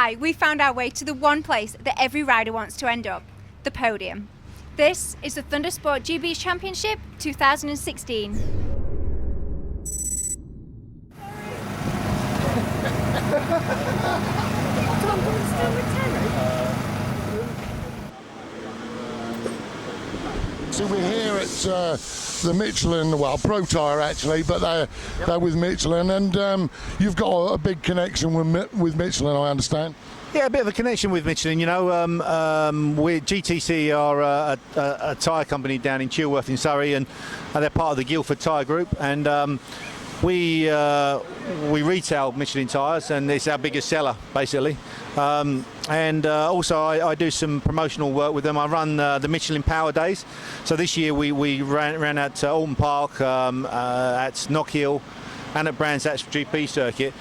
why we found our way to the one place that every rider wants to end up, the podium. This is the Thundersport GB Championship 2016. So we're here at the Michelin, well, Pro Tyre actually, but they're with Michelin, and you've got a big connection with Michelin, I understand. Yeah, a bit of a connection with Michelin. You know, GTC are a tyre company down in Chilworth in Surrey, and they're part of the Guildford Tyre Group, and we retail Michelin tyres, and it's our biggest seller basically. And also I do some promotional work with them. I run the Michelin Power Days. So this year we ran at Alton Park, at Knock Hill, and at Brands Hatch GP circuit.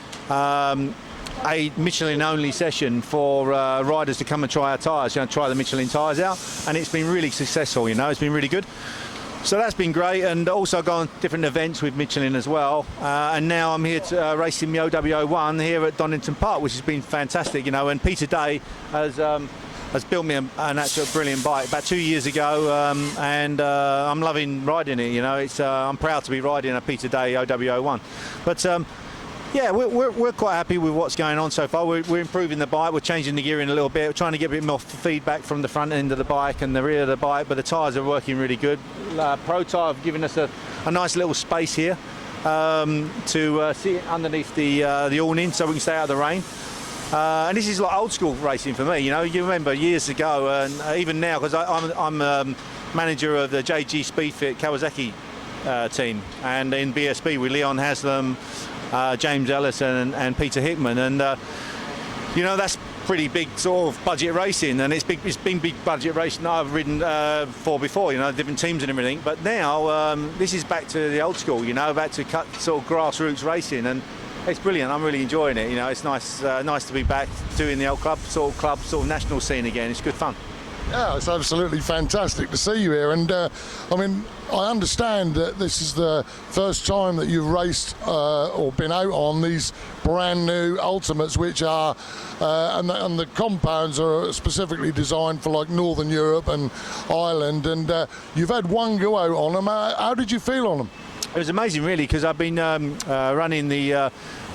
A Michelin only session for riders to come and try our tyres, try the Michelin tyres out, and it's been really successful. It's been really good. So that's been great, and also gone on different events with Michelin as well. And now I'm here to racing the OW01 here at Donington Park, which has been fantastic. And Peter Day has built me an actual brilliant bike about 2 years ago, and I'm loving riding it. I'm proud to be riding a Peter Day OW01. But yeah, we're quite happy with what's going on so far. We're improving the bike, we're changing the gearing a little bit, we're trying to get a bit more feedback from the front end of the bike and the rear of the bike, but the tyres are working really good. Pro Tyre have given us a nice little space here to sit underneath the awning so we can stay out of the rain. And this is like old school racing for me. You remember years ago, and even now, because I'm manager of the JG Speedfit Kawasaki team, and in BSB with Leon Haslam, James Ellison and Peter Hickman, and that's pretty big sort of budget racing, and it's been big budget racing that I've ridden for before, different teams and everything. But now this is back to the old school, back to sort of grassroots racing, and it's brilliant. I'm really enjoying it. It's nice to be back doing the old club sort of national scene again. It's good fun. Yeah, it's absolutely fantastic to see you here, and I understand that this is the first time that you've raced or been out on these brand new Ultimates, which are and the compounds are specifically designed for like Northern Europe and Ireland, and you've had one go out on them. How did you feel on them? It was amazing, really, because I've been running the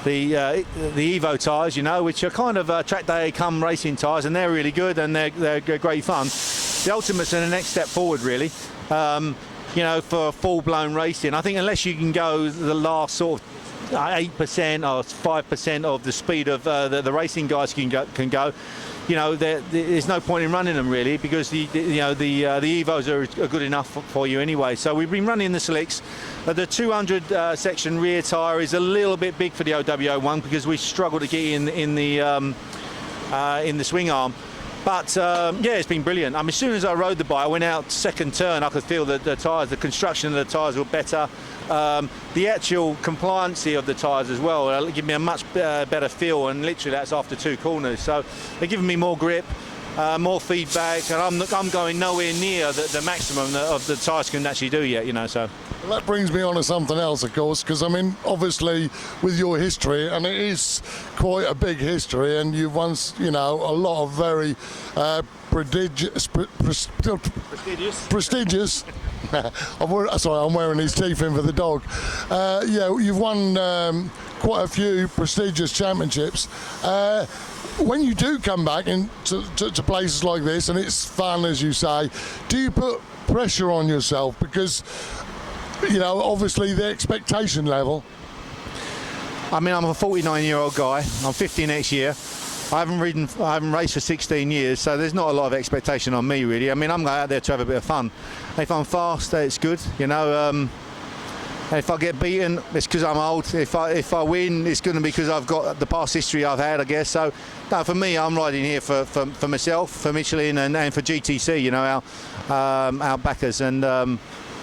Evo tyres, which are kind of track day come racing tyres, and they're really good and they're great fun. The Ultimates are the next step forward, really. For full-blown racing. I think unless you can go the last sort of 8% or 5% of the speed of the racing guys can go. There's no point in running them really, because the Evos are good enough for you anyway. So we've been running the slicks. The 200 section rear tyre is a little bit big for the OW01 because we struggle to get in the swing arm. But yeah, it's been brilliant. As soon as I rode the bike, I went out second turn, I could feel that the tyres, the construction of the tyres were better. The actual compliancy of the tyres as well give me a much better feel, and literally that's after 2 corners. So they're giving me more grip, more feedback, and I'm going nowhere near the maximum of the tyres can actually do yet. So. Well, that brings me on to something else, of course, because obviously with your history, and it is quite a big history, and you've won, a lot of very prestigious. I'm wearing his teeth in for the dog. You've won quite a few prestigious championships. When you do come back to places like this, and it's fun, as you say, do you put pressure on yourself? Because, obviously the expectation level. I'm a 49-year-old guy. I'm 50 next year. I haven't raced for 16 years, so there's not a lot of expectation on me really. I'm going out there to have a bit of fun. If I'm fast, it's good. If I get beaten, it's because I'm old. If I win, it's going to be because I've got the past history I've had, I guess. So, no, for me, I'm riding here for myself, for Michelin, and for GTC. Our backers, and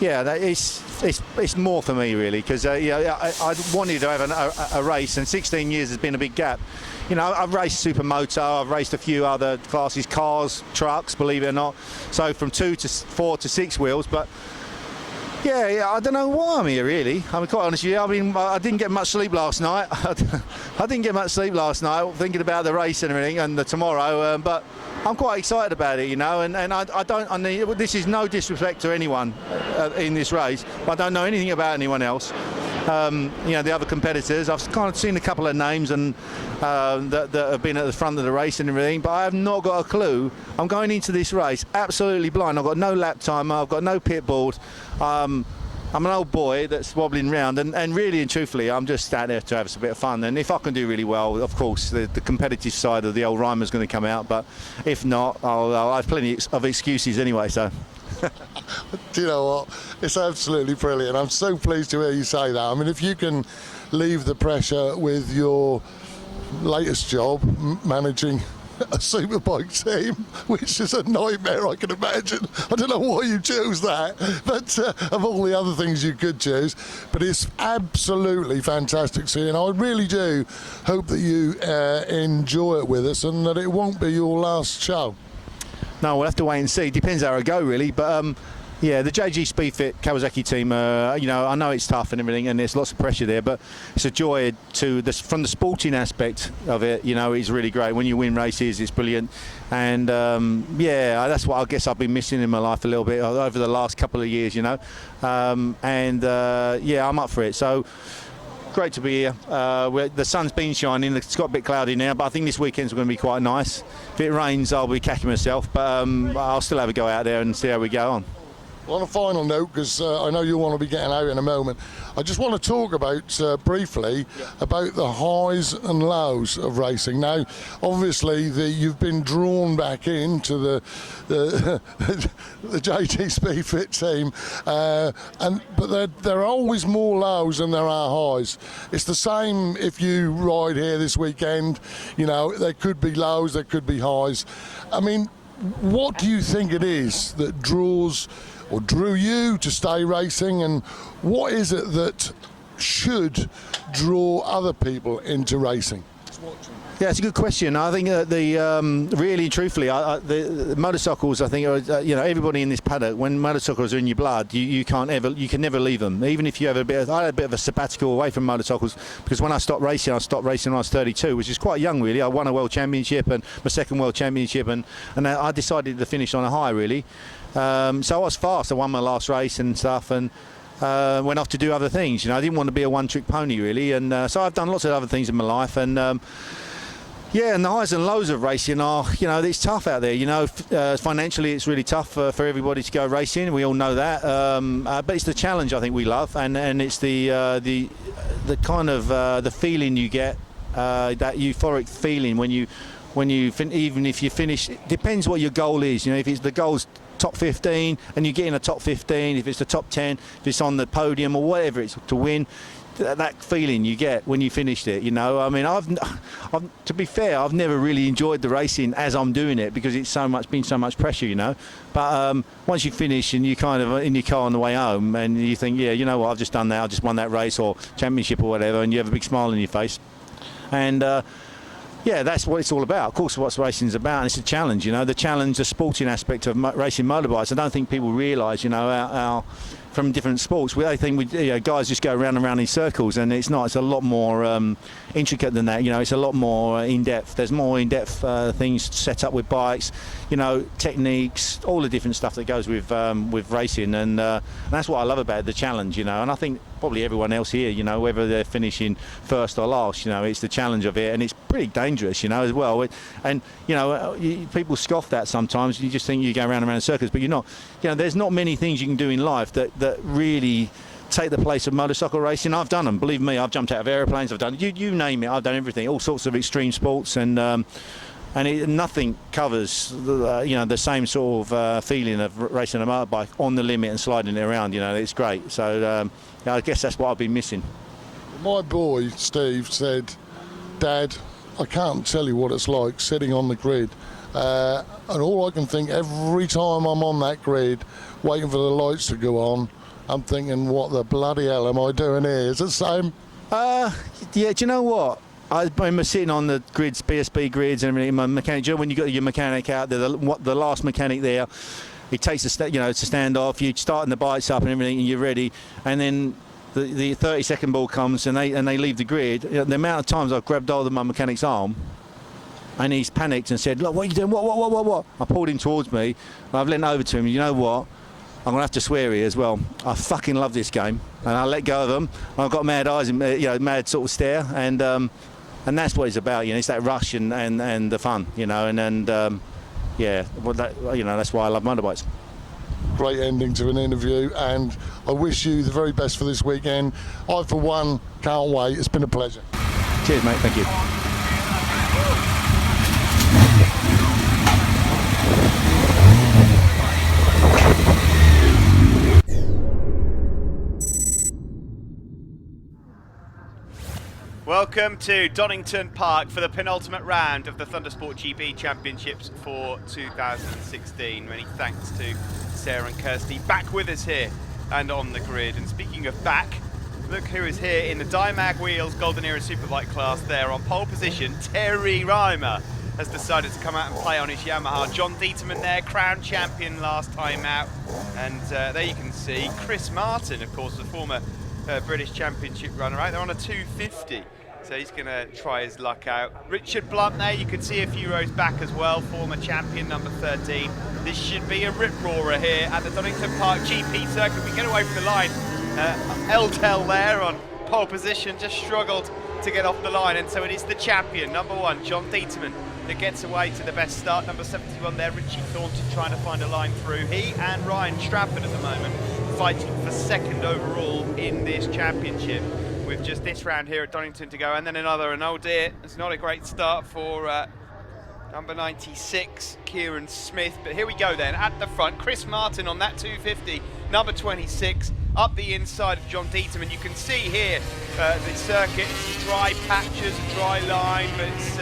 it's more for me really, because I wanted to have a race, and 16 years has been a big gap. I've raced supermoto, I've raced a few other classes, cars, trucks, believe it or not. So from 2 to 4 to 6 wheels, but Yeah, I don't know why I'm here really. I'm quite honest with you. I mean, I didn't get much sleep last night. I didn't get much sleep last night thinking about the race and everything and the tomorrow. But I'm quite excited about it, you know. And I don't. I mean, this is no disrespect to anyone in this race. I don't know anything about anyone else. You know, the other competitors, I've kind of seen a couple of names and that have been at the front of the race and everything, but I have not got a clue. I'm going into this race absolutely blind. I've got no lap timer, I've got no pit board. I'm an old boy that's wobbling around, and really and truthfully, I'm just out there to have a bit of fun. And if I can do really well, of course, the competitive side of the old Rymer is going to come out, but if not, I'll have plenty of excuses anyway, so. Do you know what? It's absolutely brilliant. I'm so pleased to hear you say that. I mean, if you can leave the pressure with your latest job, managing a Superbike team, which is a nightmare, I can imagine. I don't know why you chose that, but of all the other things you could choose, but it's absolutely fantastic seeing. I really do hope that you enjoy it with us and that it won't be your last show. No, we'll have to wait and see. Depends how it go, really. But yeah, the JG Speedfit Kawasaki team. You know, I know it's tough and everything, and there's lots of pressure there. But it's a joy to this from the sporting aspect of it. You know, it's really great. When you win races, it's brilliant. And yeah, that's what I guess I've been missing in my life a little bit over the last couple of years. You know, yeah, I'm up for it. So. Great to be here. The sun's been shining. It's got a bit cloudy now, but I think this weekend's going to be quite nice. If it rains, I'll be cacking myself, but I'll still have a go out there and see how we go on. On a final note, because I know you want to be getting out in a moment, I just want to talk about briefly about the highs and lows of racing. Now, obviously, you've been drawn back into the JT Speedfit team, but there are always more lows than there are highs. It's the same if you ride here this weekend. You know, there could be lows, there could be highs. I mean, what do you think it is that draws or drew you to stay racing, and what is it that should draw other people into racing? Yeah, it's a good question. I think that really, truthfully, the motorcycles, I think, are, you know, everybody in this paddock, when motorcycles are in your blood, you can never leave them. Even if you have I had a bit of a sabbatical away from motorcycles, because when I stopped racing when I was 32, which is quite young, really. I won a world championship and my second world championship, and I decided to finish on a high, really. So I was fast. I won my last race and stuff, and went off to do other things. You know, I didn't want to be a one-trick pony, really, and so I've done lots of other things in my life, and. Yeah, and the highs and lows of racing are, you know, it's tough out there. You know, financially it's really tough for everybody to go racing. We all know that. But it's the challenge I think we love, and it's the kind of the feeling you get, that euphoric feeling when you even if you finish. It depends what your goal is. You know, if it's the goal's top 15 and you get in a top 15, if it's the top 10, if it's on the podium or whatever it's to win. That feeling you get when you finished it, you know. I mean, I've to be fair, I've never really enjoyed the racing as I'm doing it, because it's been so much pressure, you know. But once you finish and you kind of in your car on the way home and you think, yeah, you know what, I've just done that, I just won that race or championship or whatever, and you have a big smile on your face, and yeah, that's what it's all about. Of course, what racing's about, and it's a challenge, you know. The challenge, the sporting aspect of racing motorbikes. I don't think people realise, you know, how from different sports, they think guys just go round and round in circles, and it's not. It's a lot more intricate than that. You know, it's a lot more in depth. There's more in depth things set up with bikes, you know, techniques, all the different stuff that goes with racing, and that's what I love about it, the challenge, you know. And I think probably everyone else here, you know, whether they're finishing first or last, you know, it's the challenge of it, and it's pretty dangerous, you know, as well. And you know, people scoff that sometimes. You just think you go round and round in circles, but you're not. You know, there's not many things you can do in life that really take the place of motorcycle racing. I've done them, believe me. I've jumped out of aeroplanes. I've done you name it. I've done everything, all sorts of extreme sports, and nothing covers the same sort of feeling of racing a motorbike on the limit and sliding it around. You know, it's great. So I guess that's what I've been missing. My boy Steve said, "Dad, I can't tell you what it's like sitting on the grid." And all I can think, every time I'm on that grid, waiting for the lights to go on, I'm thinking, what the bloody hell am I doing here? Is it the same? Yeah, do you know what? I remember sitting on the grids, BSB grids and everything, my mechanic, when you got your mechanic out there, the last mechanic there, it takes to stand off. You starting the bikes up and everything, and you're ready, and then the 30-second ball comes and they leave the grid. The amount of times I've grabbed hold of my mechanic's arm, and he's panicked and said, "Look, what are you doing? What?" I pulled him towards me. I've leant over to him. You know what? I'm gonna have to swear here as well. I fucking love this game, and I let go of them. I've got mad eyes, and mad sort of stare, and that's what it's about. It's that rush and the fun, that's why I love motorbikes. Great ending to an interview, and I wish you the very best for this weekend. I, for one, can't wait. It's been a pleasure. Cheers, mate. Thank you. Welcome to Donington Park for the penultimate round of the Thundersport GB Championships for 2016. Many thanks to Sara-Kirsty, back with us here and on the grid. And speaking of back, look who is here in the Dymag Wheels Golden Era Superbike class there. On pole position, Terry Rymer has decided to come out and play on his Yamaha. John Dieterman there, crowned champion last time out. And there you can see Chris Martin, of course, the former British Championship runner-up. They're on a 250, so he's going to try his luck out. Richard Blunt there, you can see a few rows back as well, former champion, number 13. This should be a rip-roarer here at the Donington Park GP circuit. We get away from the line. Eltel there on pole position, just struggled to get off the line, and so it is the champion, number 1, John Dieterman, that gets away to the best start. Number 71 there, Richie Thornton, trying to find a line through. He and Ryan Strafford at the moment fighting for second overall in this championship, with just this round here at Donington to go, and then another. And oh dear, it's not a great start for number 96, Kieran Smith. But here we go then, at the front, Chris Martin on that 250, number 26, up the inside of John Dieterman. You can see here the circuit, dry patches, dry line, but it's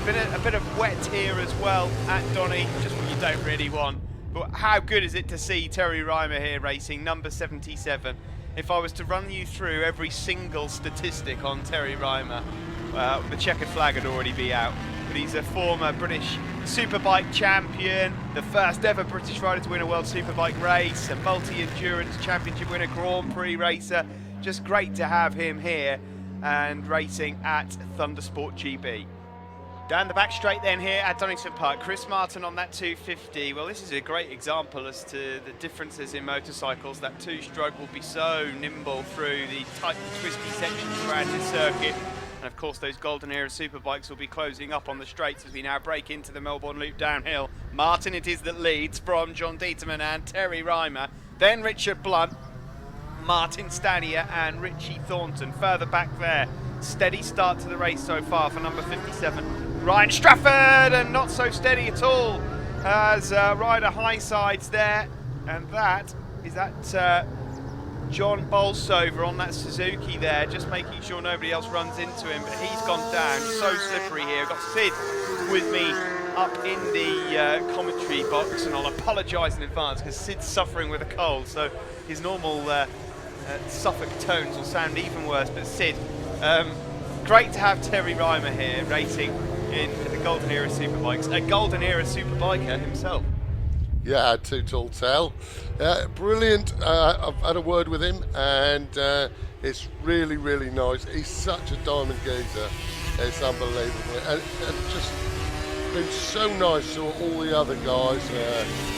been a bit of wet here as well at Donny, just what you don't really want. But how good is it to see Terry Rymer here racing, number 77. If I was to run you through every single statistic on Terry Rymer, the checkered flag would already be out. But he's a former British Superbike champion, the first ever British rider to win a World Superbike race, a multi-endurance championship winner, Grand Prix racer. Just great to have him here and racing at Thundersport GB. Down the back straight then here at Donington Park, Chris Martin on that 250. Well, this is a great example as to the differences in motorcycles. That two-stroke will be so nimble through the tight and twisty sections around this circuit. And of course, those Golden Era Superbikes will be closing up on the straights as we now break into the Melbourne Loop downhill. Martin it is that leads from John Dieterman and Terry Rymer. Then Richard Blunt, Martin Stanier and Richie Thornton further back there. Steady start to the race so far for number 57. Ryan Strafford, and not so steady at all as Ryder Highsides there, and that is John Bolsover on that Suzuki there, just making sure nobody else runs into him, but he's gone down. So slippery here. Got Sid with me up in the commentary box, and I'll apologise in advance because Sid's suffering with a cold, so his normal Suffolk tones will sound even worse. But Sid, great to have Terry Rymer here racing in the Golden Era Superbikes, a Golden Era Superbiker himself. Yeah, too tall tale. Brilliant. I've had a word with him, and it's really, really nice. He's such a diamond geezer. It's unbelievable, and just been so nice to all the other guys,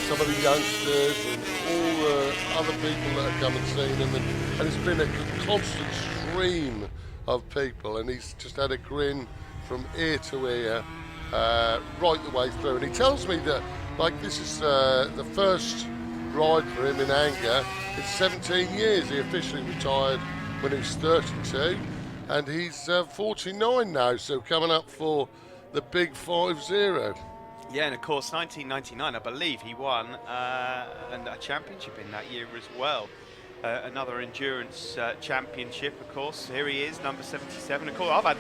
some of the youngsters, and all the other people that have come and seen him, and it's been a constant stream of people, and he's just had a grin from ear to ear right the way through. And he tells me that, like, this is the first ride for him in anger in 17 years. He officially retired when he was 32, and he's 49 now, so coming up for the big 5-0. Yeah, and of course 1999 I believe he won and a championship in that year as well. Another endurance championship, of course. Here he is, number 77. Of course, I've had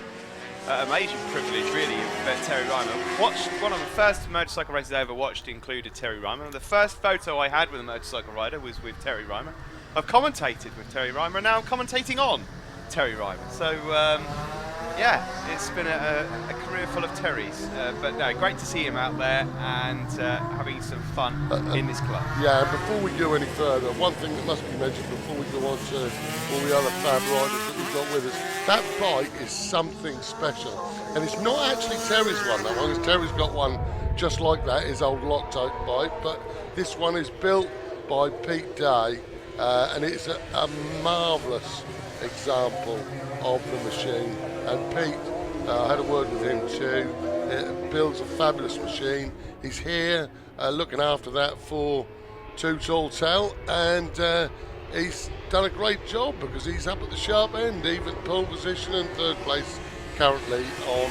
amazing privilege, really, of Terry Rymer. Watched one of the first motorcycle races I ever watched included Terry Rymer. And the first photo I had with a motorcycle rider was with Terry Rymer. I've commentated with Terry Rymer, and now I'm commentating on Terry Rymer. So, yeah, it's been a career full of Terrys. But no, great to see him out there and having some fun in this club. Yeah, and before we go any further, one thing that must be mentioned before we go on to all the other fab riders that we've got with us, that bike is something special. And it's not actually Terry's one, that one, because Terry's got one just like that, his old Loctite bike, but this one is built by Pete Day, and it's a marvellous example of the machine. And Pete, I had a word with him too, builds a fabulous machine. He's here looking after that for Too Tall Tell, and he's done a great job because he's up at the sharp end, even pole position and third place currently on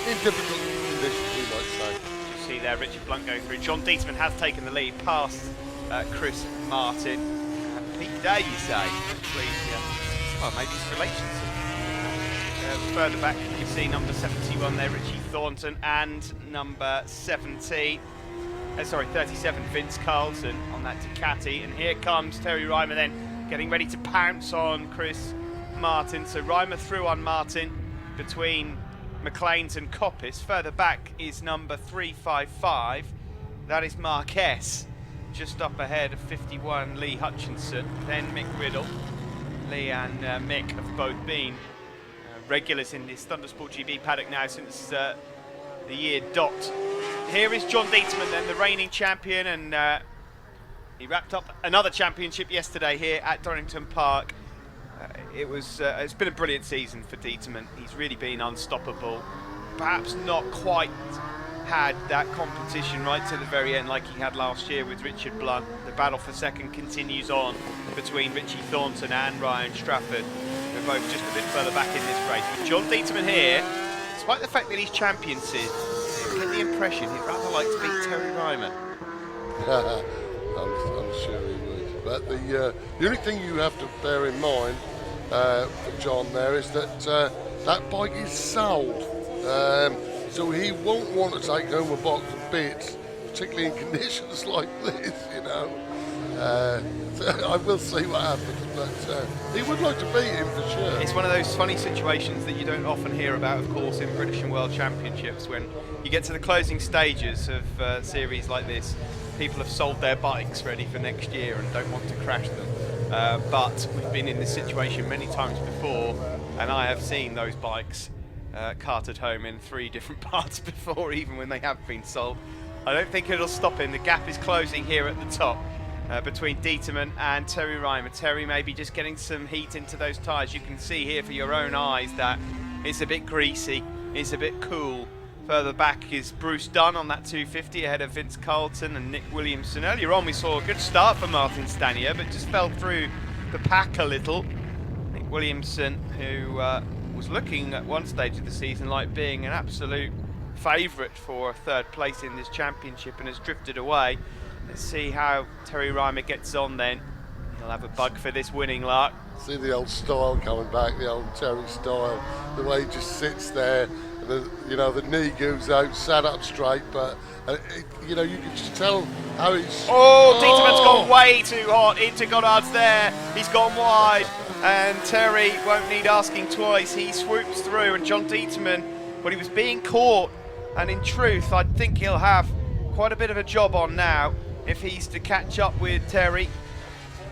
in difficult conditions, we might say. You see there Richard Blunt going through. John Dieterman has taken the lead past Chris Martin. Pete Day, you say? Please, well, maybe it's relations. Further back, you can see number 71 there, Richie Thornton, and number 37, Vince Carlton on that Ducati. And here comes Terry Rymer then, getting ready to pounce on Chris Martin. So Rymer through on Martin between McLean's and Coppice. Further back is number 355. That is Marquez, just up ahead of 51, Lee Hutchinson. Then Mick Riddle. Lee and Mick have both been regulars in this Thundersport GB paddock now since the year dot. Here is John Dieterman then, the reigning champion, and he wrapped up another championship yesterday here at Donington Park. It's been a brilliant season for Dieterman. He's really been unstoppable. Perhaps not quite had that competition right to the very end like he had last year with Richard Blunt. The battle for second continues on between Richie Thornton and Ryan Strafford. They're both just a bit further back in this race. With John Dieterman here, despite the fact that he's championship, you get the impression he'd rather like to beat Terry Rymer. I'm sure he would. But the only thing you have to bear in mind for John there is that that bike is sold. So he won't want to take home a box of bits, particularly in conditions like this, you know. I will see what happens, but he would like to beat him for sure. It's one of those funny situations that you don't often hear about, of course, in British and World Championships. When you get to the closing stages of series like this, people have sold their bikes ready for next year and don't want to crash them. But we've been in this situation many times before, and I have seen those bikes carted home in 3 different parts before, even when they have been sold. I don't think it'll stop him. The gap is closing here at the top between Dieterman and Terry Rymer. Terry may be just getting some heat into those tyres. You can see here for your own eyes that it's a bit greasy, it's a bit cool. Further back is Bruce Dunn on that 250 ahead of Vince Carlton and Nick Williamson. Earlier on we saw a good start for Martin Stanier, but just fell through the pack a little. Nick Williamson, who was looking at one stage of the season like being an absolute favourite for a third place in this championship, and has drifted away. Let's see how Terry Rymer gets on then. He'll have a bug for this winning luck. See the old style coming back, the old Terry style, the way he just sits there, the knee goes out, sat up straight, but you can just tell how he's... Oh, Dieterman's gone way too hot into Goddard's there. He's gone wide, and Terry won't need asking twice. He swoops through, and John Dieterman, he was being caught, and in truth, I think he'll have quite a bit of a job on now if he's to catch up with Terry.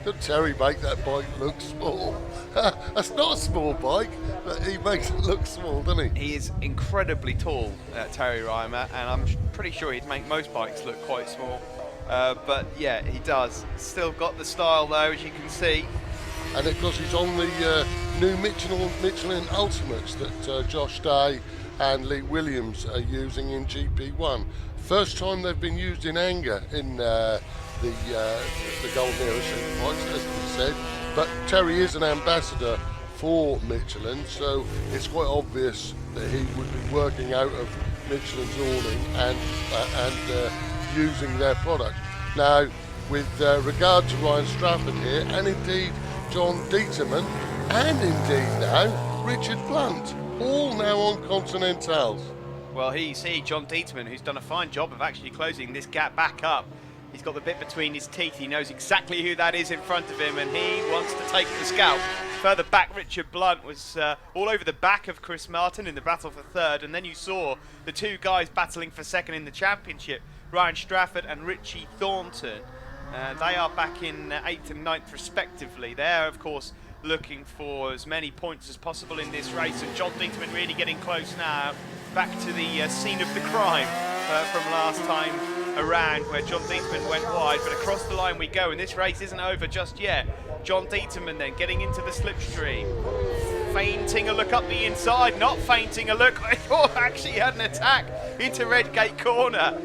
Did Terry make that bike look small? That's not a small bike, but he makes it look small, doesn't he? He is incredibly tall, Terry Rymer, and I'm pretty sure he'd make most bikes look quite small. But yeah, he does. Still got the style though, as you can see. And of course he's on the new Michelin Ultimates that Josh Day and Lee Williams are using in GP1. First time they've been used in anger in the Golden Era Superbikes, as we said. But Terry is an ambassador for Michelin, so it's quite obvious that he would be working out of Michelin's awning and using their product. Now, with regard to Ryan Strafford here, and indeed John Dieterman, and indeed now Richard Blunt, all now on Continentals. Well, you see John Dieterman, who's done a fine job of actually closing this gap back up. He's got the bit between his teeth. He knows exactly who that is in front of him, and he wants to take the scalp. Further back, Richard Blunt was all over the back of Chris Martin in the battle for third, and then you saw the two guys battling for second in the championship, Ryan Strafford and Richie Thornton. They are back in 8th and 9th respectively. They're, of course, looking for as many points as possible in this race, and John Dieterman really getting close now, back to the scene of the crime from last time around, where John Dieterman went wide, but across the line we go, and this race isn't over just yet. John Dieterman then getting into the slipstream, feinting a look up the inside, not feinting a look, I thought actually he had an attack into Redgate corner.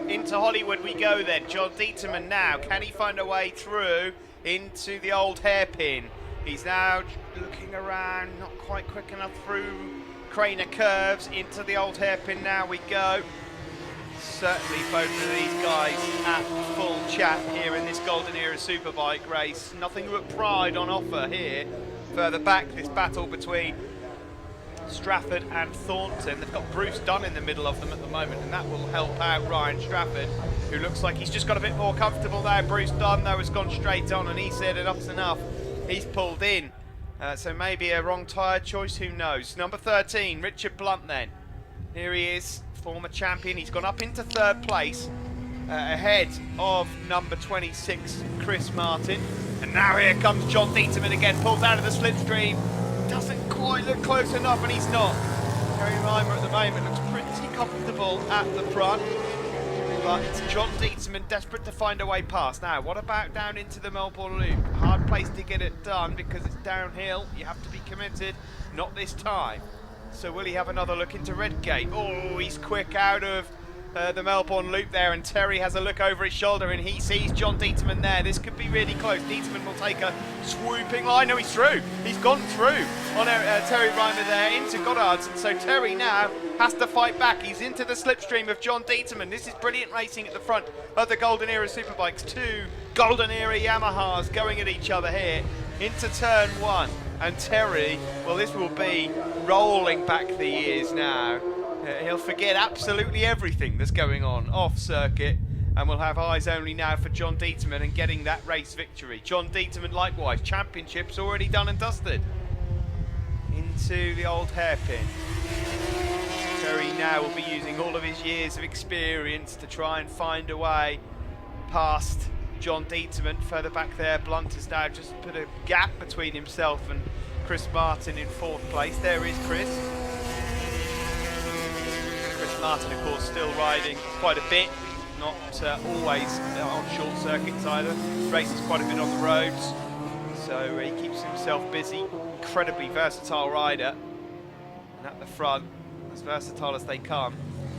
Into Hollywood we go then. John Dieterman now, can he find a way through into the old hairpin? He's now looking around, not quite quick enough through Craner curves, into the old hairpin now we go. Certainly both of these guys at full chat here in this Golden Era Superbike race. Nothing but pride on offer here. Further back, this battle between Strafford and Thornton. They've got Bruce Dunn in the middle of them at the moment, and that will help out Ryan Strafford, who looks like he's just got a bit more comfortable now. Bruce Dunn, though, has gone straight on, and he said enough's enough. He's pulled in. So maybe a wrong tyre choice, who knows. Number 13, Richard Blunt then. Here he is, former champion. He's gone up into third place, ahead of number 26, Chris Martin. And now here comes John Dieterman again, pulls out of the slipstream. Doesn't quite look close enough, and he's not. Terry Rymer at the moment looks pretty comfortable at the front. But it's John Dieterman desperate to find a way past. Now, what about down into the Melbourne Loop? Hard place to get it done because it's downhill. You have to be committed. Not this time. So will he have another look into Redgate? Oh, he's quick out of the Melbourne Loop there, and Terry has a look over his shoulder and he sees John Dieterman there. This could be really close. Dieterman will take a swooping line. No, he's through. He's gone through on Terry Rymer there into Goddard's, and so Terry now has to fight back. He's into the slipstream of John Dieterman. This is brilliant racing at the front of the Golden Era Superbikes. Two Golden Era Yamahas going at each other here into turn one. And Terry, well, this will be rolling back the years now. He'll forget absolutely everything that's going on off circuit, and we'll have eyes only now for John Dieterman and getting that race victory. John Dieterman likewise, championships already done and dusted. Into the old hairpin. Terry now will be using all of his years of experience to try and find a way past John Dieterman. Further back there, Blunt has now just put a gap between himself and Chris Martin in fourth place. There is Chris. Chris Martin, of course, still riding quite a bit, not always on short circuits either. Races quite a bit on the roads, so he keeps himself busy. Incredibly versatile rider, and at the front, as versatile as they come,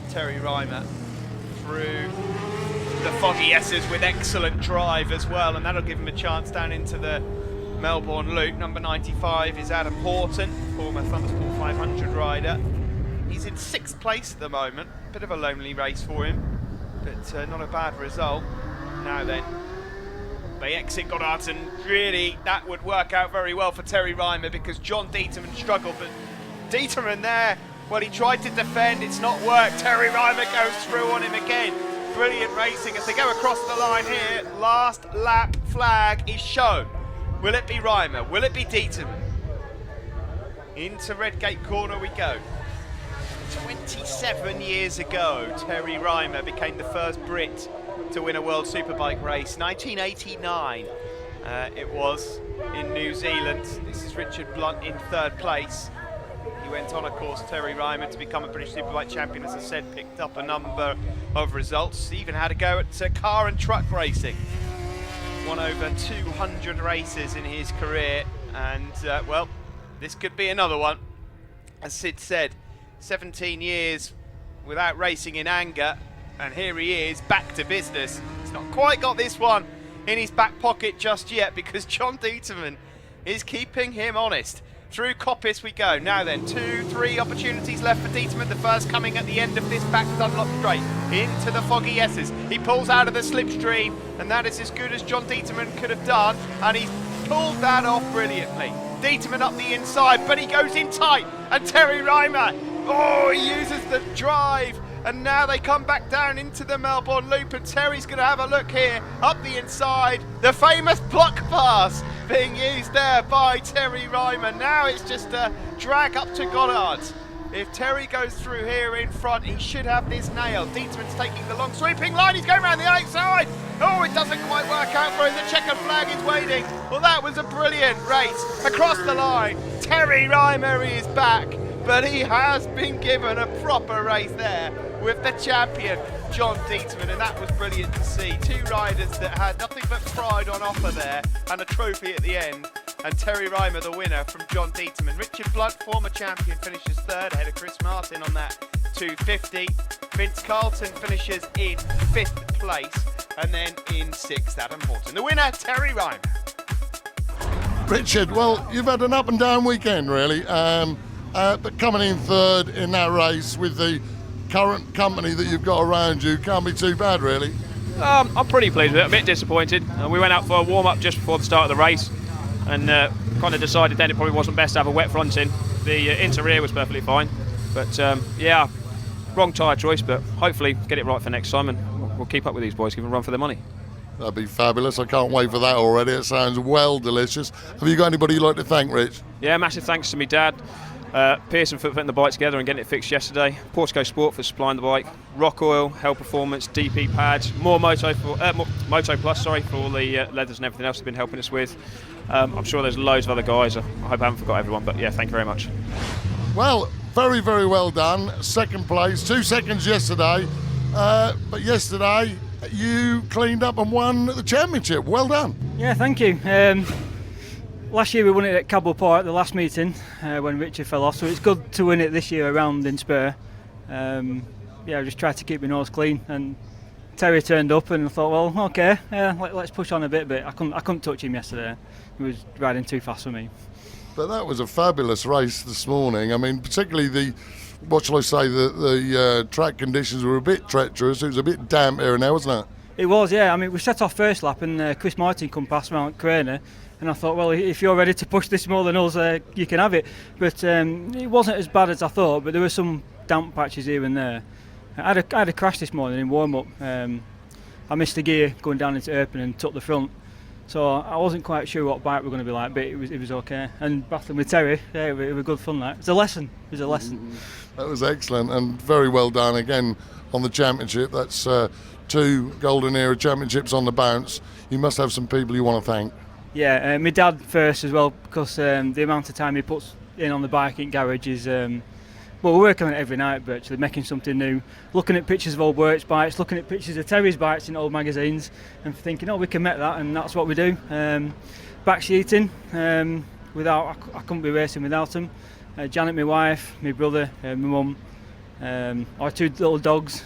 Terry Rymer through the foggy S's with excellent drive as well, and that'll give him a chance down into the Melbourne Loop. Number 95 is Adam Horton, former Thundersport 500 rider. He's in 6th place at the moment. Bit of a lonely race for him, but not a bad result. Now then, they exit Goddard's, and really that would work out very well for Terry Rymer because John Dieterman struggled, but Dieterman there, well, he tried to defend, it's not worked. Terry Rymer goes through on him again. Brilliant racing as they go across the line here. Last lap flag is shown. Will it be Rymer? Will it be Dieterman? Into Redgate corner we go. 27 years ago, Terry Rymer became the first Brit to win a World Superbike race. 1989 it was in New Zealand. This is Richard Blunt in 3rd place. He went on, of course, Terry Rymer, to become a British Superbike champion, as I said, picked up a number of results, even had a go at car and truck racing. Won over 200 races in his career, and, well, this could be another one. As Sid said, 17 years without racing in anger, and here he is, back to business. He's not quite got this one in his back pocket just yet, because John Dieterman is keeping him honest. Through Coppice we go. Now then, 2-3 opportunities left for Dieterman. The first coming at the end of this back Dunlop straight. Into the foggy S's. He pulls out of the slipstream, and that is as good as John Dieterman could have done, and he's pulled that off brilliantly. Dieterman up the inside, but he goes in tight, and Terry Rymer, oh, he uses the drive And now they come back down into the Melbourne Loop, and Terry's going to have a look here up the inside. The famous block pass being used there by Terry Rymer. Now it's just a drag up to Goddard. If Terry goes through here in front, he should have this nailed. Dieterman's taking the long sweeping line. He's going around the outside. Oh, it doesn't quite work out for him. The checkered flag is waving. Well, that was a brilliant race across the line. Terry Rymer is back, but he has been given a proper race there with the champion, John Dieterman, and that was brilliant to see. Two riders that had nothing but pride on offer there and a trophy at the end. And Terry Rymer, the winner from John Dieterman. Richard Blunt, former champion, finishes third ahead of Chris Martin on that 250. Vince Carlton finishes in 5th place, and then in 6th, Adam Horton. The winner, Terry Rymer. Richard, well, you've had an up and down weekend, really, but coming in third in that race with the current company that you've got around you can't be too bad, really. I'm pretty pleased with it. A bit disappointed. We went out for a warm-up just before the start of the race, and kind of decided then it probably wasn't best to have a wet front in. The inter-rear was perfectly fine, but yeah, wrong tyre choice, but hopefully get it right for next time, and we'll keep up with these boys, give them a run for their money. That'd be fabulous. I can't wait for that already. It sounds well delicious. Have you got anybody you'd like to thank, Rich? Yeah, massive thanks to me dad, Pearson for putting the bike together and getting it fixed yesterday, Portico Sport for supplying the bike, Rock Oil, Hell Performance, DP Pads, more Moto Plus, for all the leathers and everything else they've been helping us with. I'm sure there's loads of other guys. I hope I haven't forgot everyone, but yeah, thank you very much. Well, very, very well done. Second place, 2 seconds yesterday, but yesterday you cleaned up and won the championship. Well done. Yeah, thank you. Last year we won it at Cabell Park at the last meeting when Richard fell off, so it's good to win it this year around in Spur. Yeah, I just tried to keep my nose clean, and Terry turned up and I thought, well, okay, let's push on a bit, but I couldn't touch him yesterday. He was riding too fast for me. But that was a fabulous race this morning. I mean, particularly the track conditions were a bit treacherous. It was a bit damp here and there, wasn't it? It was, yeah. I mean, we set off first lap and Chris Martin come past Mount Craner, and I thought, well, if you're ready to push this more than us, you can have it. But it wasn't as bad as I thought, but there were some damp patches here and there. I had a crash this morning in warm-up. I missed a gear going down into Erpen and took the front. So I wasn't quite sure what bike we were going to be like, but it was okay. And battling with Terry, yeah, it was good fun. It was a lesson. That was excellent and very well done again on the championship. That's 2 Golden Era championships on the bounce. You must have some people you want to thank. Yeah, my dad first as well, because the amount of time he puts in on the bike in garage is... well, we're working on it every night virtually, making something new, looking at pictures of old works bikes, looking at pictures of Terry's bikes in old magazines and thinking, oh, we can make that, and that's what we do. Backsheeting, I couldn't be racing without them. Janet, my wife, my brother, my mum, our 2 little dogs,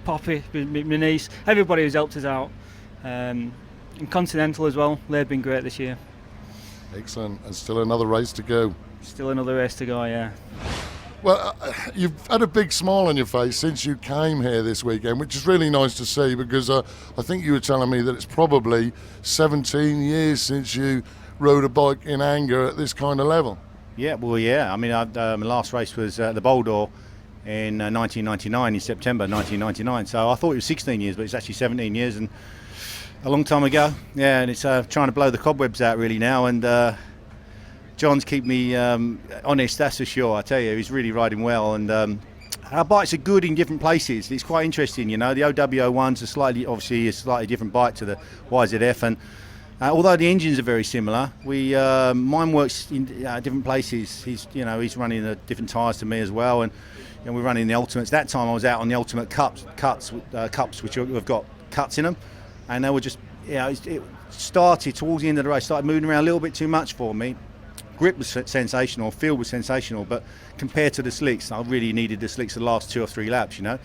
Poppy, my niece, everybody who's helped us out. And Continental as well, they've been great this year. Excellent, and still another race to go. Still another race to go, yeah. Well, you've had a big smile on your face since you came here this weekend, which is really nice to see, because I think you were telling me that it's probably 17 years since you rode a bike in anger at this kind of level. Yeah, well, yeah. I mean, my last race was at the Boldor in 1999, in September 1999. So I thought it was 16 years, but it's actually 17 years, and a long time ago. Yeah, and it's trying to blow the cobwebs out really now, and John's keep me honest, that's for sure. I tell you, he's really riding well, and our bikes are good in different places. It's quite interesting, you know. The OW1's obviously a slightly different bike to the YZF, and although the engines are very similar, mine works in different places. He's running different tyres to me as well, and we're running the Ultimates. That time I was out on the Ultimate cups which have got cuts in them, and they were just, it started towards the end of the race, started moving around a little bit too much for me. Grip was sensational, feel was sensational, but compared to the slicks, I really needed the slicks the last 2 or 3 laps, you know.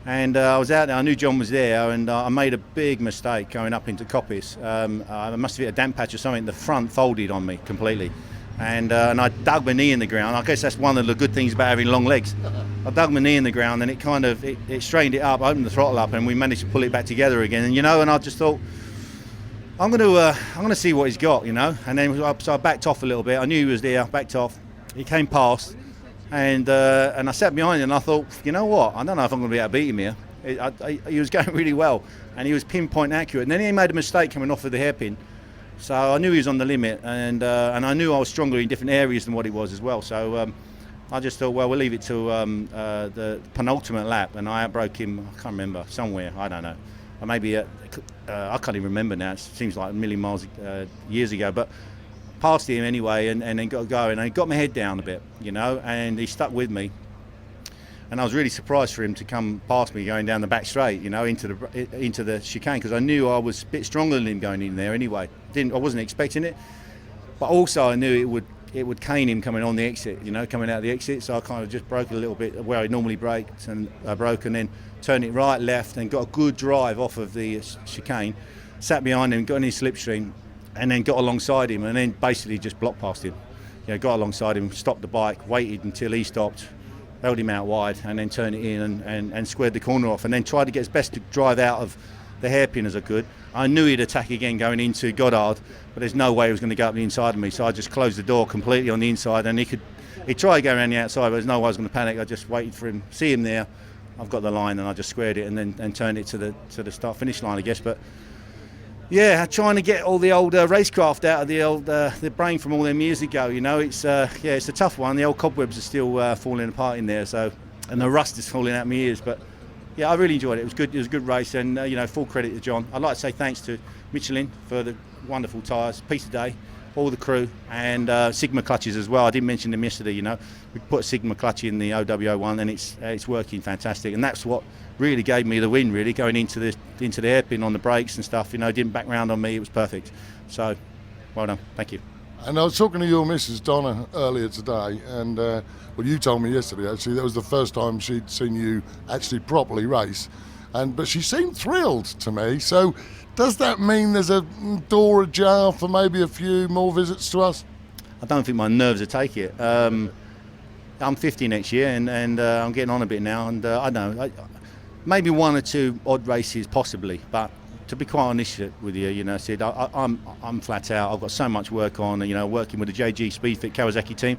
And I was out there, I knew John was there, and I made a big mistake going up into Coppice. I must have hit a damp patch or something, the front folded on me completely. And I dug my knee in the ground. I guess that's one of the good things about having long legs. I dug my knee in the ground, and it straightened it up, opened the throttle up, and we managed to pull it back together again. And and I just thought, I'm going to see what he's got, you know. And then so I backed off a little bit. I knew he was there. Backed off. He came past, And I sat behind him and I thought, you know what, I don't know if I'm going to be able to beat him here. He was going really well and he was pinpoint accurate. And then he made a mistake coming off of the hairpin. So I knew he was on the limit, and I knew I was stronger in different areas than what he was as well. So I just thought, well, we'll leave it to the penultimate lap, and I outbroke him. I can't remember, somewhere, I don't know. Or maybe I can't even remember now. It seems like a million miles years ago, but passed him anyway, and then got going. And he got my head down a bit, you know, and he stuck with me. And I was really surprised for him to come past me going down the back straight, you know, into the chicane, because I knew I was a bit stronger than him going in there anyway. I wasn't expecting it, but also I knew it would cane him coming on the exit, you know, coming out of the exit. So I kind of just broke a little bit where I normally braked, and I broke and then turned it right, left, and got a good drive off of the chicane. Sat behind him, got in his slipstream, and then got alongside him, and then basically just blocked past him. You know, got alongside him, stopped the bike, waited until he stopped, held him out wide, and then turned it in and squared the corner off, and then tried to get his best to drive out of the hairpin as I could. I knew he'd attack again going into Goddard, but there's no way he was going to go up the inside of me, so I just closed the door completely on the inside, and he tried to go around the outside, but there's no way I was going to panic. I just waited for him, see him there, I've got the line, and I just squared it and turned it to the start-finish line, I guess. But yeah, trying to get all the old racecraft out of the brain from all them years ago. You know, it's a tough one. The old cobwebs are still falling apart in there, so, and the rust is falling out my ears. But yeah, I really enjoyed it. It was good. It was a good race, and you know, full credit to John. I'd like to say thanks to Michelin for the wonderful tyres, piece of day, all the crew, and Sigma clutches as well. I didn't mention them yesterday. You know, we put a Sigma clutch in the OW01, and it's working fantastic, and that's what really gave me the win, really, going into the hairpin on the brakes and stuff. You know, didn't back round on me. It was perfect. So, well done. Thank you. And I was talking to your missus, Donna, earlier today, and well, you told me yesterday, actually, that was the first time she'd seen you actually properly race. But she seemed thrilled to me. So does that mean there's a door ajar for maybe a few more visits to us? I don't think my nerves will take it. I'm 50 next year, and I'm getting on a bit now, and I don't know. Maybe one or two odd races, possibly, but to be quite honest with you, you know, Sid, I'm flat out. I've got so much work on, you know, working with the JG Speedfit Kawasaki team.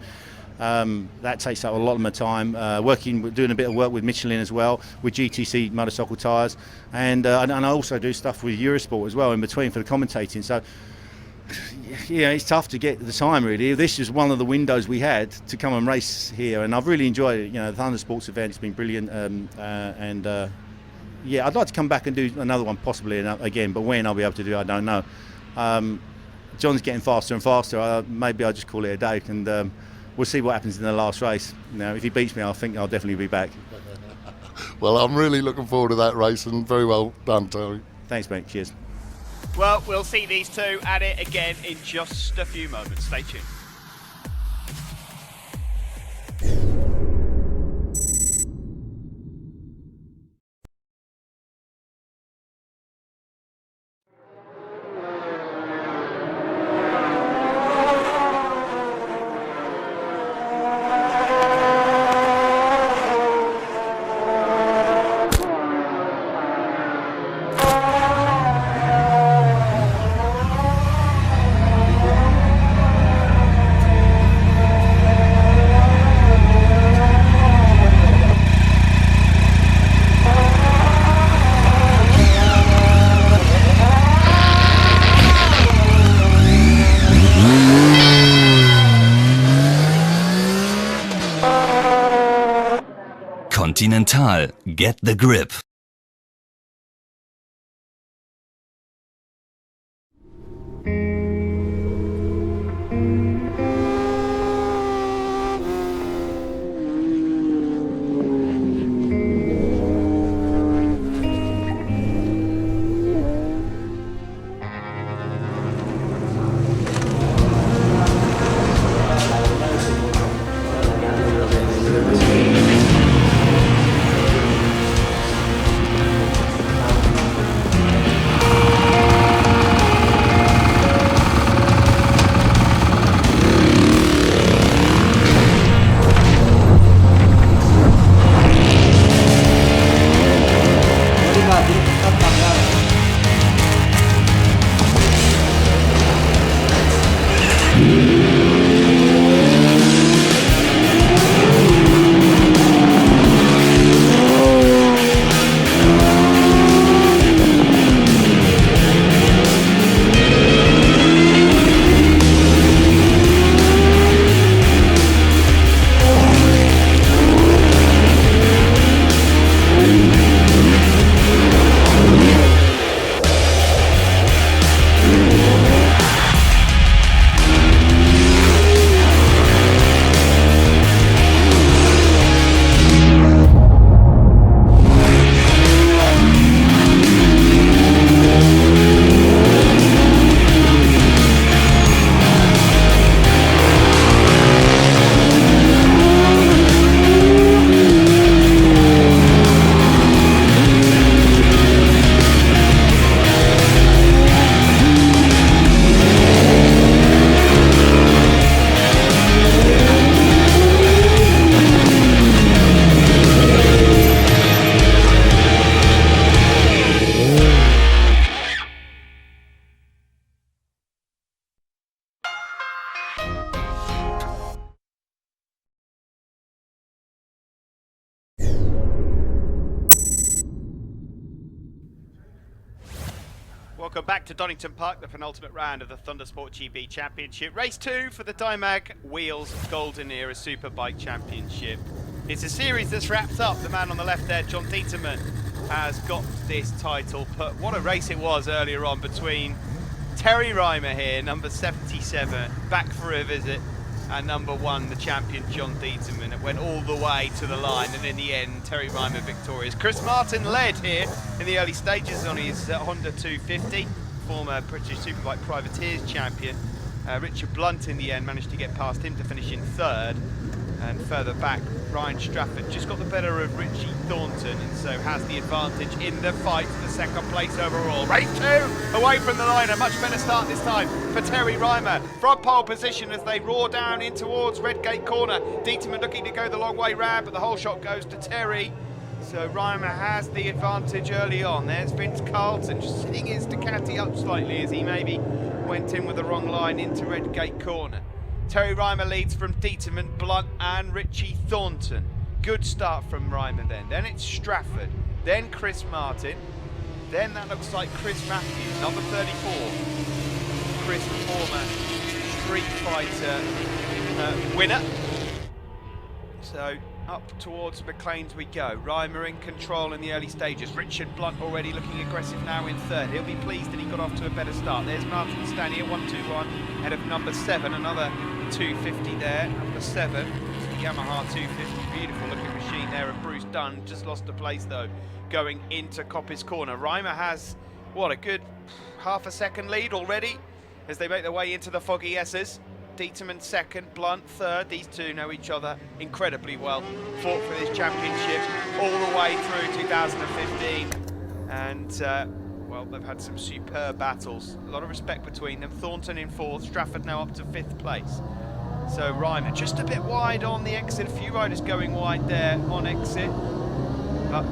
That takes up a lot of my time. Doing a bit of work with Michelin as well, with GTC motorcycle tyres, and I also do stuff with Eurosport as well in between for the commentating. So yeah, it's tough to get the time, really. This is one of the windows we had to come and race here, and I've really enjoyed it. You know, the Thunder Sports event has been brilliant, yeah, I'd like to come back and do another one possibly again, but when I'll be able to do it, I don't know. John's getting faster and faster. Maybe I'll just call it a day, and we'll see what happens in the last race. Now, if he beats me, I think I'll definitely be back. Well, I'm really looking forward to that race, and very well done, Terry. Thanks, mate. Cheers. Well, we'll see these two at it again in just a few moments. Stay tuned. Continental, get the grip. Welcome back to Donington Park, the penultimate round of the Thundersport GB Championship. Race 2 for the Dymag Wheels Golden Era Superbike Championship. It's a series that's wrapped up. The man on the left there, John Dieterman, has got this title. But what a race it was earlier on between Terry Rymer here, number 77, back for a visit, and number 1, the champion, John Dieterman. It went all the way to the line, and in the end, Terry Rymer victorious. Chris Martin led here in the early stages on his Honda 250, former British Superbike Privateers champion. Richard Blunt in the end managed to get past him to finish in 3rd. And further back, Ryan Strafford just got the better of Richie Thornton, and so has the advantage in the fight for the 2nd place overall. Race 2 away from the line, a much better start this time for Terry Rymer. From pole position as they roar down in towards Redgate Corner. Dieterman looking to go the long way round, but the whole shot goes to Terry. So Rymer has the advantage early on. There's Vince Carlton just sitting his Ducati up slightly as he maybe went in with the wrong line into Redgate Corner. Terry Rymer leads from Dieterman, Blunt and Richie Thornton. Good start from Rymer then. Then it's Strafford, then Chris Martin, then that looks like Chris Matthews, number 34. Chris, former Street Fighter winner. So up towards McLean's we go. Rymer in control in the early stages. Richard Blunt already looking aggressive now in 3rd. He'll be pleased that he got off to a better start. There's Martin standing at 121 ahead of number 7. Another 250 there, number 7. Yamaha 250, beautiful looking machine there of Bruce Dunn. Just lost a place though, going into Coppice Corner. Rymer has, what, a good half a second lead already as they make their way into the foggy S's. Dieterman 2nd, Blunt 3rd. These two know each other incredibly well. Fought for this championship all the way through 2015. And, well, they've had some superb battles. A lot of respect between them. Thornton in 4th, Strafford now up to 5th place. So Rymer just a bit wide on the exit. A few riders going wide there on exit. But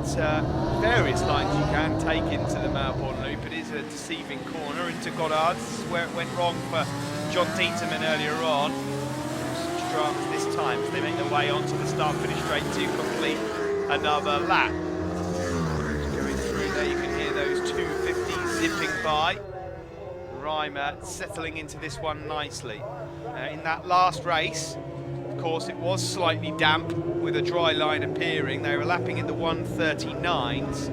various lines you can take into the Melbourne Loop. It is a deceiving corner into Goddard's. This is where it went wrong for John Dieterman earlier on. Such dramas this time as they make their way onto the start-finish straight to complete another lap. Going through there, you can hear those 250s zipping by. Rymer settling into this one nicely. In that last race, of course, it was slightly damp with a dry line appearing. They were lapping in the 139s.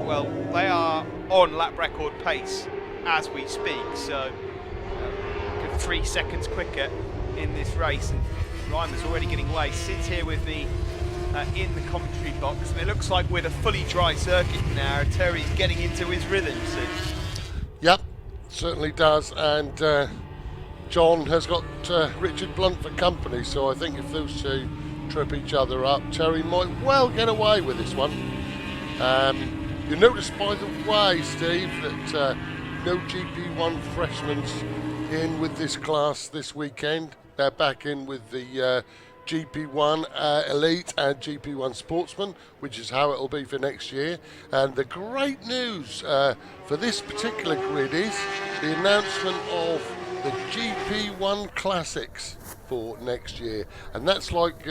Well, they are on lap record pace as we speak, so 3 seconds quicker in this race, and Rymer's already getting away. Sits here with me in the commentary box, and it looks like with a fully dry circuit now, Terry's getting into his rhythm soon. Yep, certainly does, and John has got Richard Blunt for company, so I think if those two trip each other up, Terry might well get away with this one. You notice, by the way, Steve, that no GP1 freshmen in with this class this weekend. They're back in with the GP1 Elite and GP1 Sportsman, which is how it'll be for next year. And the great news for this particular grid is the announcement of the GP1 Classics for next year, and that's like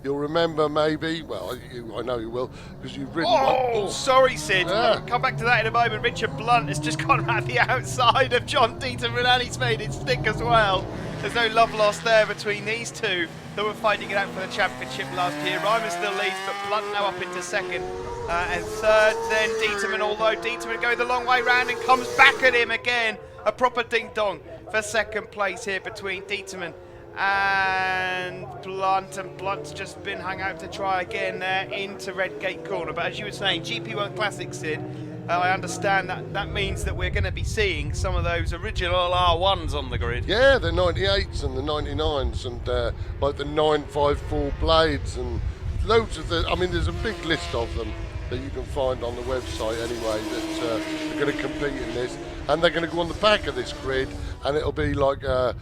you'll remember maybe. Well, I know you will because you've ridden one. Oh, sorry, Sid. I'll come back to that in a moment. Richard Blunt has just gone around the outside of John Dieterman, and he's made it stick as well. There's no love lost there between these two that were fighting it out for the championship last year. Rymer still leads, but Blunt now up into 2nd and 3rd. Then Dieterman, although Dieterman going the long way round and comes back at him again. A proper ding-dong for 2nd place here between Dieterman and Blunt's just been hung out to try again there into Redgate Corner. But as you were saying, GP1 Classics, Sid, I understand that means that we're going to be seeing some of those original R1s on the grid. Yeah, the 98s and the 99s, and like the 954 blades, and loads of the, I mean, there's a big list of them that you can find on the website anyway that are going to compete in this, and they're going to go on the back of this grid, and it'll be like a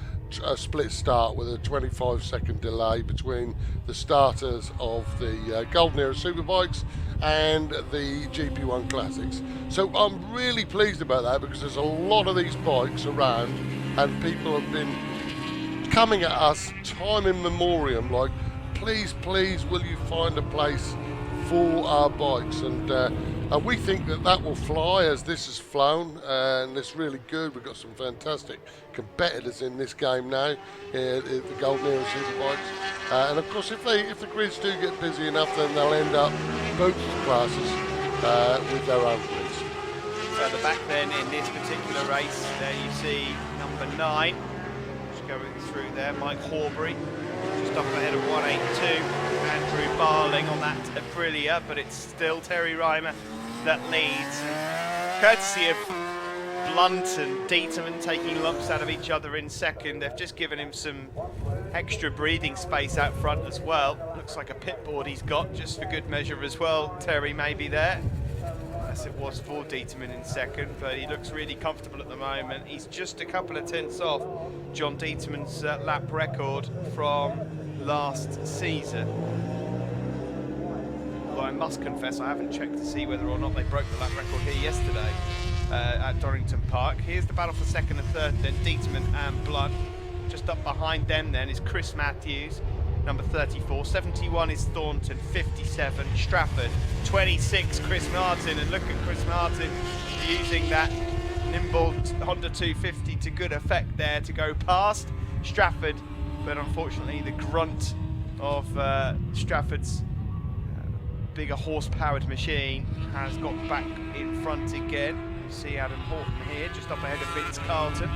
split start with a 25-second delay between the starters of the Golden Era Superbikes and the GP1 Classics. So I'm really pleased about that, because there's a lot of these bikes around and people have been coming at us time in memoriam, like, please will you find a place for our bikes, and We think that will fly as this has flown, and it's really good. We've got some fantastic competitors in this game now, the Golden Era Superbikes. And of course, if the grids do get busy enough, then they'll end up both classes with their own grids. Further back then in this particular race, there you see number 9, just going through there, Mike Horbury, just up ahead of 182, Andrew Barling on that Aprilia, but it's still Terry Rymer that leads, courtesy of Blunt and Dieterman taking lumps out of each other in second. They've just given him some extra breathing space out front as well. Looks like a pit board he's got just for good measure as well. Terry may be there, as it was for Dieterman in second, but he looks really comfortable at the moment. He's just a couple of tenths off John Dieterman's lap record from last season. Although I must confess I haven't checked to see whether or not they broke the lap record here yesterday at Donington Park. Here's the battle for second and third then, Dieterman and Blunt. Just up behind them then is Chris Matthews, number 34, 71 is Thornton, 57 Strafford, 26 Chris Martin, and look at Chris Martin using that nimble Honda 250 to good effect there to go past Strafford, but unfortunately the grunt of Strafford's bigger horse-powered machine has got back in front again. You see Adam Horton here just up ahead of Vince Carlton.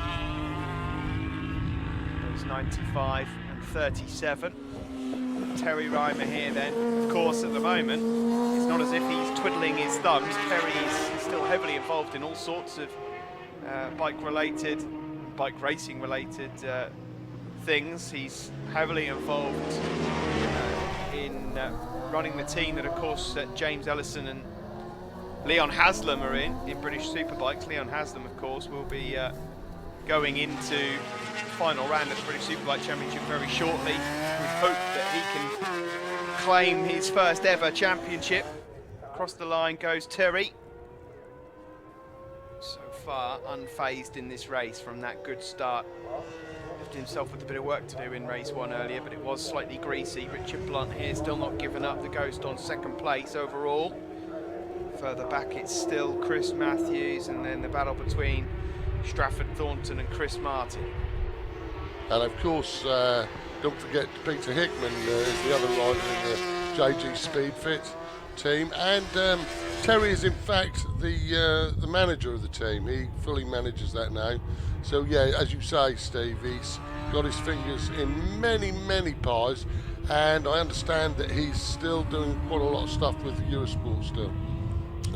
Those 95 and 37. Terry Rymer here then, of course at the moment, it's not as if he's twiddling his thumbs. Terry is still heavily involved in all sorts of bike racing related things. He's heavily involved in running the team that of course James Ellison and Leon Haslam are in British Superbikes. Leon Haslam of course will be going into the final round of the British Superbike Championship very shortly. We hope that he can claim his first ever championship. Across the line goes Terry. So far unfazed in this race from that good start. Left himself with a bit of work to do in race 1 earlier, but it was slightly greasy. Richard Blunt here still not giving up the ghost on second place overall. Further back it's still Chris Matthews, and then the battle between Strafford Thornton and Chris Martin. And of course, don't forget Peter Hickman is the other rider in the JG Speedfit team, and Terry is in fact the manager of the team. He fully manages that now. So yeah, as you say, Steve, he's got his fingers in many pies, and I understand that he's still doing quite a lot of stuff with Eurosport still.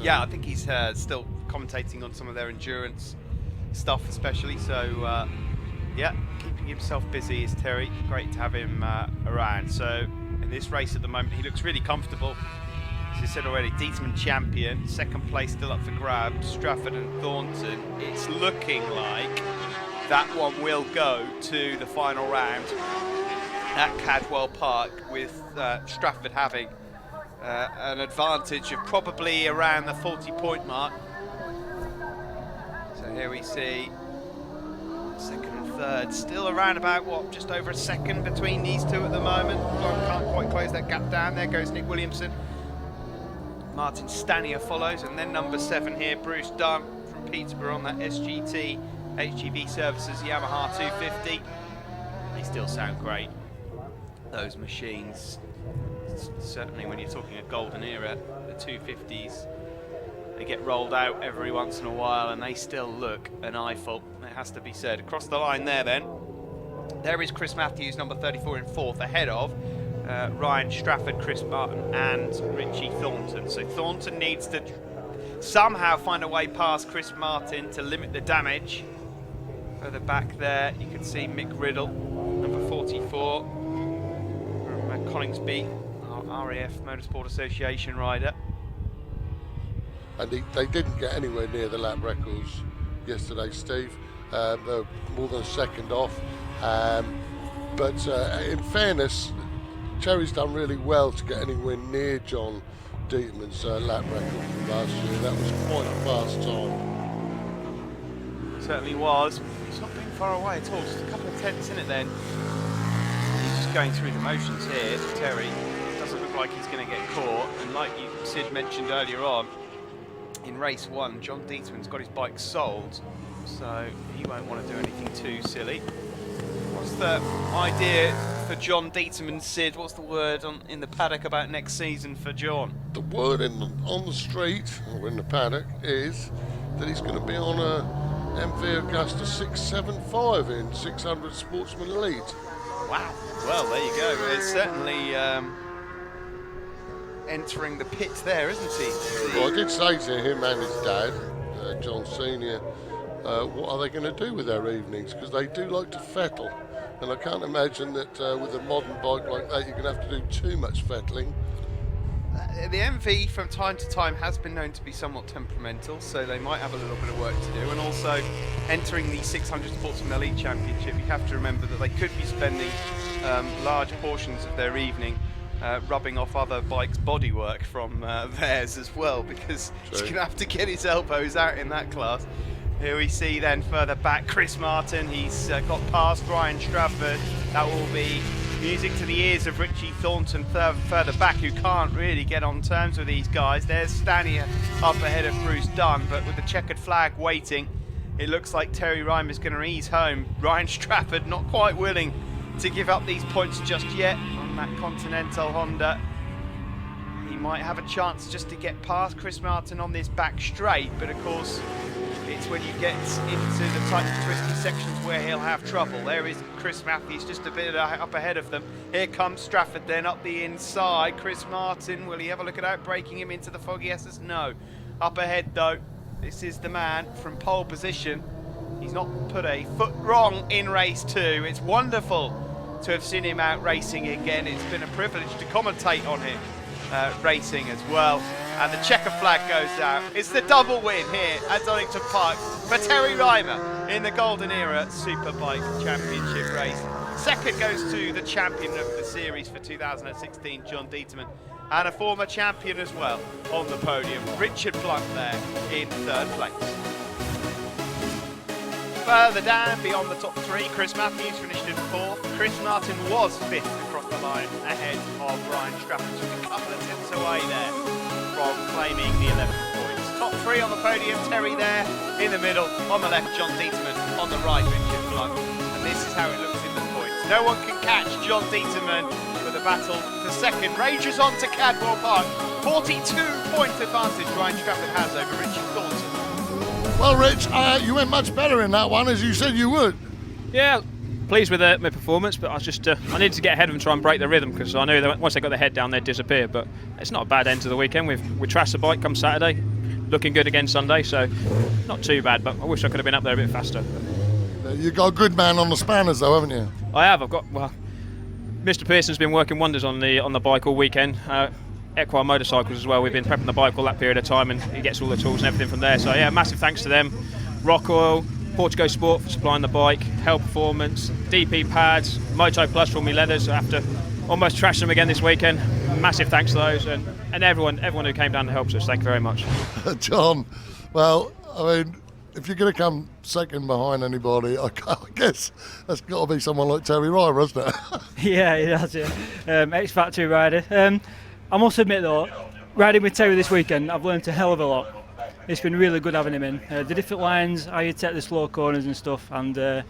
Yeah, I think he's still commentating on some of their endurance stuff especially, so yeah, keeping himself busy is Terry. Great to have him around. So in this race at the moment he looks really comfortable. As I said already, Dieterman champion, second place still up for grabs, Strafford and Thornton. It's looking like that one will go to the final round at Cadwell Park, with Strafford having an advantage of probably around the 40-point mark. So here we see second and third, still around about, what, just over a second between these two at the moment. Blunt can't quite close that gap down. There goes Nick Williamson. Martin Stanier follows, and then number 7 here, Bruce Dunn from Peterborough on that SGT HGV Services Yamaha 250. They still sound great, those machines. Certainly when you're talking a golden era, the 250s, they get rolled out every once in a while and they still look an eyeful, it has to be said. Across the line there then, there is Chris Matthews, number 34 in 4th, ahead of Ryan Strafford, Chris Martin and Richie Thornton. So Thornton needs to somehow find a way past Chris Martin to limit the damage. Further back there you can see Mick Riddle, number 44 from Coningsby, our RAF Motorsport Association rider. And they didn't get anywhere near the lap records yesterday, Steve. They were more than a second off. But in fairness, Cherry's done really well to get anywhere near John Dieterman's lap record from last year. That was quite a fast time. Certainly was. He's not been far away at all, just a couple of tenths in it then. He's just going through the motions here. Terry doesn't look like he's going to get caught, and like Sid mentioned earlier on, in race 1, John Dieterman's got his bike sold, so he won't want to do anything too silly. What's the idea for John Dieterman, Sid? What's the word in the paddock about next season for John? The word on the street, or in the paddock, is that he's going to be on a MV Augusta 675 in 600 Sportsman Elite. Wow. Well, there you go. It's certainly entering the pit there, isn't he? Well, I did say to him and his dad, John Senior, what are they going to do with their evenings? Because they do like to fettle. And I can't imagine that with a modern bike like that, you're going to have to do too much fettling. The MV from time to time has been known to be somewhat temperamental, so they might have a little bit of work to do. And also, entering the 600 Sportsman Elite Championship, you have to remember that they could be spending large portions of their evening rubbing off other bikes' bodywork from theirs as well, because he's going to have to get his elbows out in that class. Here we see then further back Chris Martin. He's got past Ryan Strafford. That will be music to the ears of Richie Thornton further back, who can't really get on terms with these guys. There's Stanier up ahead of Bruce Dunn, but with the checkered flag waiting, it looks like Terry Rymer is going to ease home. Ryan Strafford not quite willing to give up these points just yet on that Continental Honda. He might have a chance just to get past Chris Martin on this back straight, but of course it's when you get into the tight twisty sections where he'll have trouble. There is Chris Matthews just a bit up ahead of them. Here comes Strafford then up the inside. Chris Martin, will he have a look at outbraking him into the foggy S's? No. Up ahead though, this is the man from pole position. He's not put a foot wrong in race 2. It's wonderful to have seen him out racing again. It's been a privilege to commentate on him racing as well. And the checker flag goes out. It's the double win here at Donington Park for Terry Rymer in the Golden Era Superbike Championship race. Second goes to the champion of the series for 2016, John Dieterman, and a former champion as well on the podium, Richard Blunt there in 3rd place. Further down beyond the top 3, Chris Matthews finished in 4th. Chris Martin was 5th across the line ahead of Ryan Strafford, just a couple of tenths away there from claiming the 11 points. Top 3 on the podium, Terry there in the middle, on the left John Dieterman, on the right Richard Blunt. And this is how it looks in the points. No one can catch John Dieterman, with the battle for second rages on to Cadwell Park. 42-point advantage Ryan Strafford has over Richard Thornton. Well, Rich, you went much better in that one, as you said you would. Yeah, pleased with my performance, but I was just I needed to get ahead of them and try and break the rhythm, because I knew that once they got their head down, they'd disappear. But it's not a bad end to the weekend. We trashed the bike come Saturday, looking good again Sunday, so not too bad. But I wish I could have been up there a bit faster. You got a good man on the spanners, though, haven't you? I have. Mr. Pearson's been working wonders on the bike all weekend. Equine Motorcycles as well. We've been prepping the bike all that period of time, and he gets all the tools and everything from there. So yeah, massive thanks to them. Rock Oil, Portugal Sport for supplying the bike, Hell Performance, DP Pads, Moto Plus for all my leathers after almost trashing them again this weekend. Massive thanks to those and everyone who came down to help us. Thank you very much. John, well, I mean, if you're going to come second behind anybody, I guess that's got to be someone like Terry Rymer, hasn't it? Yeah, it has, yeah. X-Factory rider. I must admit though, riding with Terry this weekend, I've learned a hell of a lot. It's been really good having him in. The different lines, how you take the slow corners and stuff, and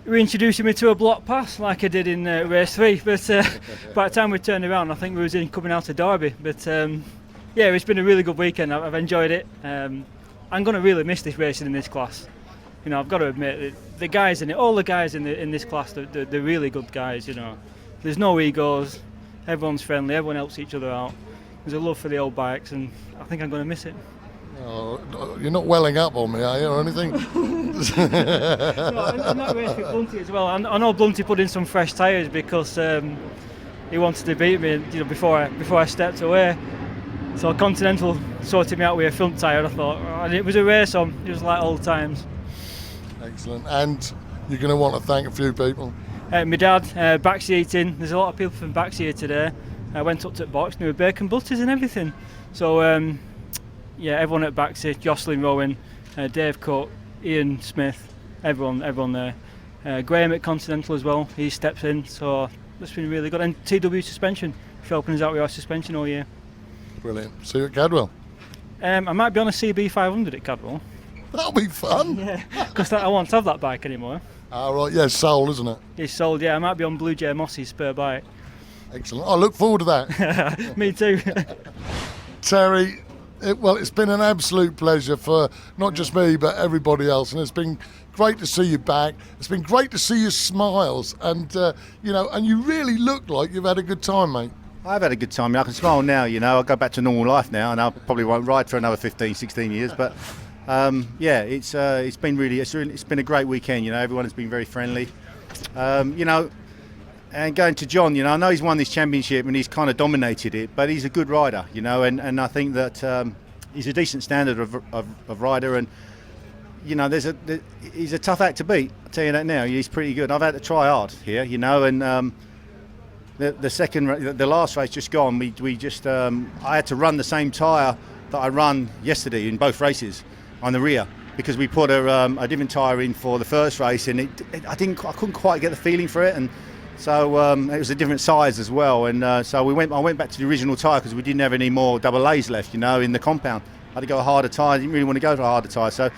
reintroducing me to a block pass like I did in race 3. But by the time we turned around, I think we was coming out of Derby. But yeah, it's been a really good weekend. I've enjoyed it. I'm going to really miss this racing in this class. You know, I've got to admit that the guys in it, all the guys in this class, they're really good guys. You know, there's no egos. Everyone's friendly, everyone helps each other out. There's a love for the old bikes, and I think I'm going to miss it. Oh, you're not welling up on me, are you, or anything? No, I'm not racing with Blunty as well. I know Blunty put in some fresh tyres because he wanted to beat me, you know, before I stepped away. So Continental sorted me out with a front tyre. I thought, and it was a race on, it was like old times. Excellent. And you're going to want to thank a few people. My dad, backseating. There's a lot of people from Backseat here today. I went up to the box and there were bacon butters and everything. So yeah, everyone at Backseat, Jocelyn Rowan, Dave Cook, Ian Smith, everyone there. Graham at Continental as well, he steps in, so that's been really good. And TW Suspension for helping us out with our suspension all year. Brilliant. See you at Cadwell. I might be on a CB 500 at Cadwell. That'll be fun. Yeah, because I won't have that bike anymore. Right, yeah, soul, isn't it? It's sold, yeah. I might be on Blue Jay Moss's spare bike. Excellent. I look forward to that. Me too. Terry, it's been an absolute pleasure for not just me, but everybody else. And it's been great to see you back. It's been great to see your smiles. And, and you really look like you've had a good time, mate. I've had a good time. I can smile now, I'll go back to normal life now, and I probably won't ride for another 15, 16 years. But it's been a great weekend. Everyone has been very friendly. And going to John, I know he's won this championship and he's kind of dominated it, but he's a good rider, and I think that he's a decent standard of rider, and he's a tough act to beat. I'll tell you that now. He's pretty good. I've had to try hard here, and. The last race just gone, I had to run the same tyre that I run yesterday in both races on the rear, because we put a different tyre in for the first race, and I couldn't quite get the feeling for it, and so it was a different size as well, and so I went back to the original tyre because we didn't have any more double A's left, in the compound. I had to go a harder tyre. I didn't really want to go for a harder tyre, so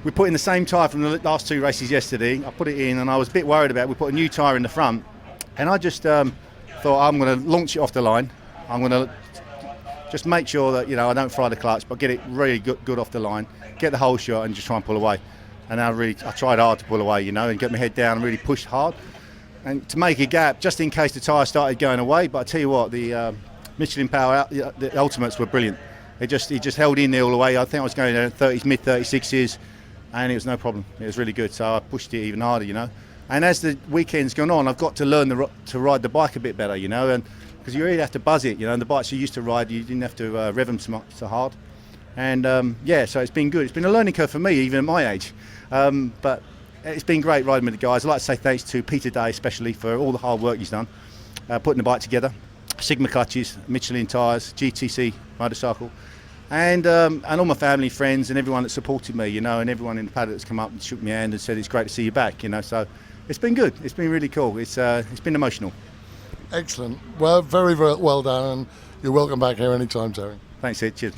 we put in the same tyre from the last two races yesterday. I put it in, and I was a bit worried about it. We put a new tyre in the front, and I just thought, I'm going to launch it off the line. I'm going to just make sure that I don't fry the clutch, but get it really good off the line, get the whole shot, and just try and pull away. And I tried hard to pull away, and get my head down and really push hard, and to make a gap just in case the tyre started going away. But I tell you what, the Michelin Power, the Ultimates were brilliant. It just held in there all the way. I think I was going in 30s, mid 36s, and it was no problem. It was really good. So I pushed it even harder, And as the weekend's gone on, I've got to learn to ride the bike a bit better, and because you really have to buzz it, and the bikes you used to ride, you didn't have to rev them so hard. And so it's been good. It's been a learning curve for me, even at my age. But it's been great riding with the guys. I'd like to say thanks to Peter Day, especially, for all the hard work he's done, putting the bike together. Sigma clutches, Michelin tyres, GTC motorcycle, and all my family, friends, and everyone that supported me, and everyone in the paddock that's come up and shook my hand and said it's great to see you back, So it's been good. It's been really cool. It's been emotional. Excellent. Well, very, very well done, and you're welcome back here anytime, Terry. Thanks, Ed. Cheers.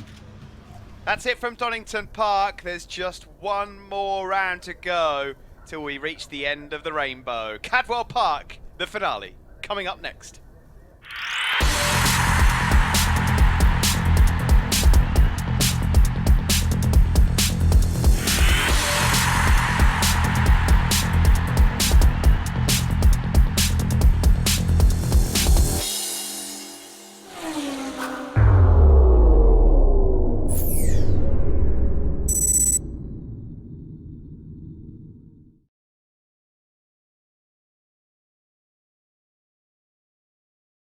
That's it from Donington Park. There's just one more round to go till we reach the end of the rainbow. Cadwell Park, the finale, coming up next.